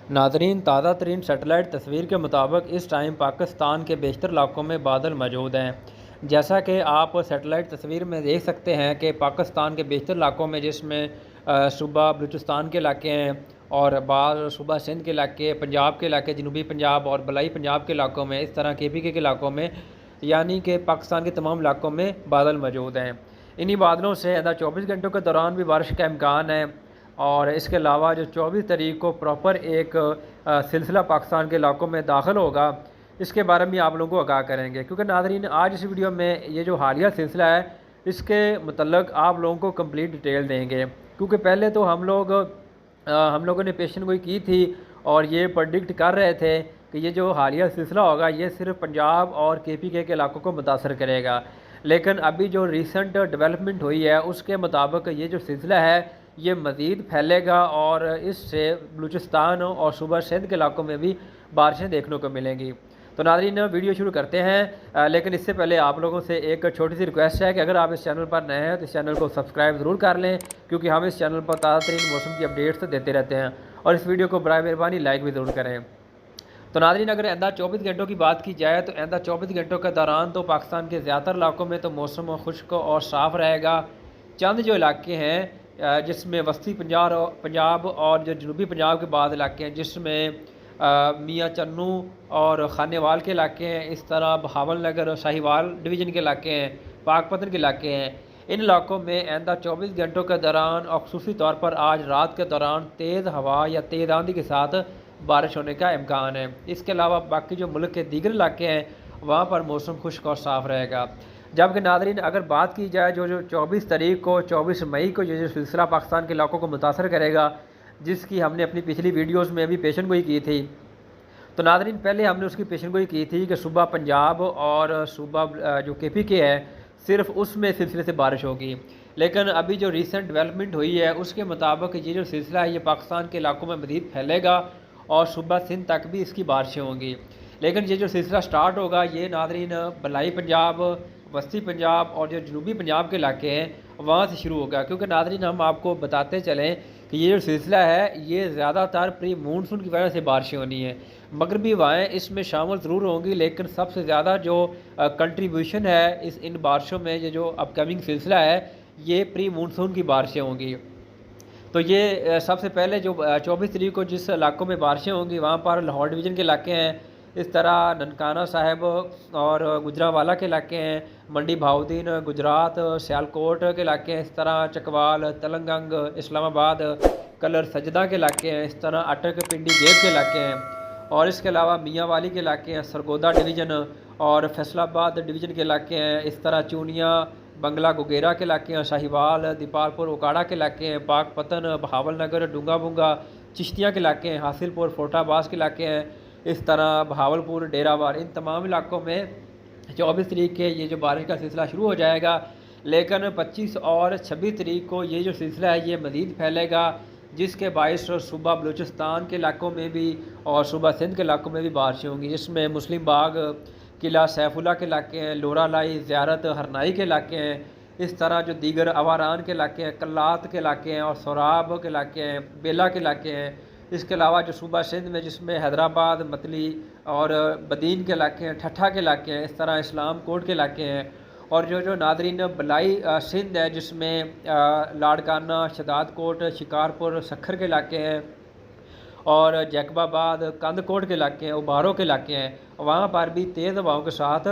नाज़रीन, ताज़ा तरीन सेटेलाइट तस्वीर के मुताबिक इस टाइम पाकिस्तान के बेशतर इलाकों में बादल मौजूद हैं। जैसा कि आप सेटेलाइट तस्वीर में देख सकते हैं कि पाकिस्तान के बेशतर इलाकों में, जिसमें सूबा बलूचिस्तान के इलाके हैं और बाद सूबा सिंध के इलाके, पंजाब के इलाके, जनूबी पंजाब और बलाई पंजाब के इलाकों में, इस तरह KPK के इलाकों में, यानी कि पाकिस्तान के तमाम इलाकों में बादल मौजूद हैं। इन्हीं बादलों से आइंदा 24 घंटों के दौरान भी बारिश का इम्कान है। और इसके अलावा जो 24 तारीख को प्रॉपर एक सिलसिला पाकिस्तान के इलाकों में दाखिल होगा, इसके बारे में आप लोगों को आगाह करेंगे। क्योंकि नाज़रीन, आज इस वीडियो में ये जो हालिया सिलसिला है, इसके मतलब आप लोगों को कंप्लीट डिटेल देंगे। क्योंकि पहले तो हम लोगों ने पेशन गोई की थी और ये प्रेडिक्ट कर रहे थे कि ये जो हालिया सिलसिला होगा ये सिर्फ पंजाब और KPK के इलाकों को मुतासर करेगा। लेकिन अभी जो रिसेंट डेवलपमेंट हुई है उसके मुताबिक ये जो सिलसिला है ये मज़ीद फैलेगा और इससे बलूचिस्तान और सूबा सिंध के इलाकों में भी बारिशें देखने को मिलेंगी। तो नाज़रीन, वीडियो शुरू करते हैं, लेकिन इससे पहले आप लोगों से एक छोटी सी रिक्वेस्ट है कि अगर आप इस चैनल पर नए हैं तो इस चैनल को सब्सक्राइब ज़रूर कर लें, क्योंकि हम इस चैनल पर ताज़ा तरीन मौसम की अपडेट्स देते रहते हैं। और इस वीडियो को बराए मेहरबानी लाइक भी ज़रूर करें। तो नाज़रीन, अगर आइंदा 24 घंटों की बात की जाए तो आइंदा 24 घंटों के दौरान तो पाकिस्तान के ज़्यादातर इलाकों में तो मौसम खुश्क और साफ़ रहेगा। चंद जो इलाके हैं जिसमें वस्ती पंजाब और जो जनूबी पंजाब के बाद इलाके हैं, जिसमें मियाँ चन्नू और खानेवाल के इलाके हैं, इस तरह बहावल नगर शाहीवाल डिवीज़न के इलाके हैं, पाकपतन के इलाके हैं। इन इलाकों में आइंदा 24 घंटों के दौरान और ख़ुसूसी तौर पर आज रात के दौरान तेज़ हवा या तेज़ आंधी के साथ बारिश होने का इम्कान है। इसके अलावा बाकी जो मुल्क के दीगर इलाके हैं वहाँ पर मौसम खुश्क और साफ़ रहेगा। जबकि नाज़रीन, अगर बात की जाए जो 24 तारीख को 24 मई को ये जो सिलसिला पाकिस्तान के इलाकों को मुतासर करेगा, जिसकी हमने अपनी पिछली वीडियोज़ में भी पेशन गोई की थी। तो नाज़रीन, पहले हमने उसकी पेशन गोई की थी कि सूबा पंजाब और सूबा जो KPK है सिर्फ उसमें सिलसिले से बारिश होगी। लेकिन अभी जो रिसेंट डेवलपमेंट हुई है उसके मुताबिक ये जो सिलसिला है ये पाकिस्तान के इलाकों में मज़ीद फैलेगा और सूबा सिंध तक भी इसकी बारिशें होंगी। लेकिन ये जो सिलसिला स्टार्ट होगा ये नाज़रीन बलाई पंजाब, वस्ती पंजाब और जो जनूबी पंजाब के इलाके हैं वहाँ से शुरू होगा। क्योंकि नाज़रीन, हम आपको बताते चलें कि ये जो सिलसिला है ये ज़्यादातर प्री मानसून की वजह से बारिशें होनी है। मगरबी हवाएँ इसमें शामिल ज़रूर होंगी, लेकिन सबसे ज़्यादा जो कंट्रीब्यूशन है इन बारिशों में, ये जो अपकमिंग सिलसिला है ये प्री मानसून की बारिशें होंगी। तो ये सबसे पहले जो 24 तारीख को जिस इलाकों में बारिशें होंगी वहाँ पर लाहौर डिवीज़न के इलाके हैं, इस तरह ननकाना साहिब और गुजरावाला के इलाके हैं, मंडी भाउद्दीन गुजरात, सियालकोट के इलाके हैं, इस तरह चकवाल, तलंगंग, इस्लामाबाद, कलर सजदा के इलाके हैं, इस तरह अटक पिंडी गेब के इलाके हैं। और इसके अलावा मियांवाली के इलाके हैं, सरगोदा डिवीज़न और फैसलाबाद डिवीज़न के इलाके हैं, इस तरह चूनिया, बंगला गुगेरा के इलाके हैं, शाहीवाल, दीपालपुर उकाड़ा के इलाके हैं, पाकपतन, बहावल नगर, डूंगा बुंगा, चिश्तिया के इलाके हैं, हासिलपुर फोटाबाज के इलाके हैं, इस तरह बहावलपुर, डेरावार, इन तमाम इलाकों में 24 तारीख के ये जो बारिश का सिलसिला शुरू हो जाएगा। लेकिन 25 और 26 तारीख को ये जो सिलसिला है ये मज़ीद फैलेगा, जिसके बायस सूबा बलूचिस्तान के इलाकों में भी और सूबा सिंध के इलाकों में भी बारिशें होंगी, जिसमें मुस्लिम बाग, किला सैफुल्ला के इलाके हैं, लोरा लाई, ज़ियारत हरनाई के इलाके हैं, इस तरह जो दीगर अवारान के इलाके हैं, कल्लात के इलाके हैं और सोराब के इलाके हैं, बेला के इलाके हैं। इसके अलावा जो सूबा सिंध में जिसमें हैदराबाद, मतली और बदीन के इलाके हैं, ठट्ठा के इलाके हैं, इस तरह इस्लाम कोट के इलाके हैं। और जो नादरीन बलाई सिंध है जिसमें लाड़काना, शदाद कोट, शिकारपुर, सखर के इलाके हैं और जैकबाबाद, कंदकोट के इलाके हैं, उबारों के इलाके हैं, वहाँ पर भी तेज़ हवाओं के साथ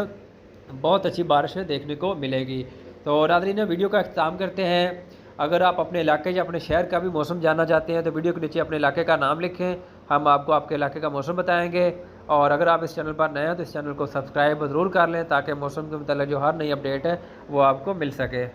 बहुत अच्छी बारिशें देखने को मिलेगी। तो नाज़रीन, वीडियो का अख्ताम करते हैं। अगर आप अपने इलाके या अपने शहर का भी मौसम जानना चाहते हैं तो वीडियो के नीचे अपने इलाके का नाम लिखें, हम आपको आपके इलाके का मौसम बताएंगे। और अगर आप इस चैनल पर नए हैं तो इस चैनल को सब्सक्राइब ज़रूर कर लें, ताकि मौसम के मतलब जो हर नई अपडेट है वो आपको मिल सके।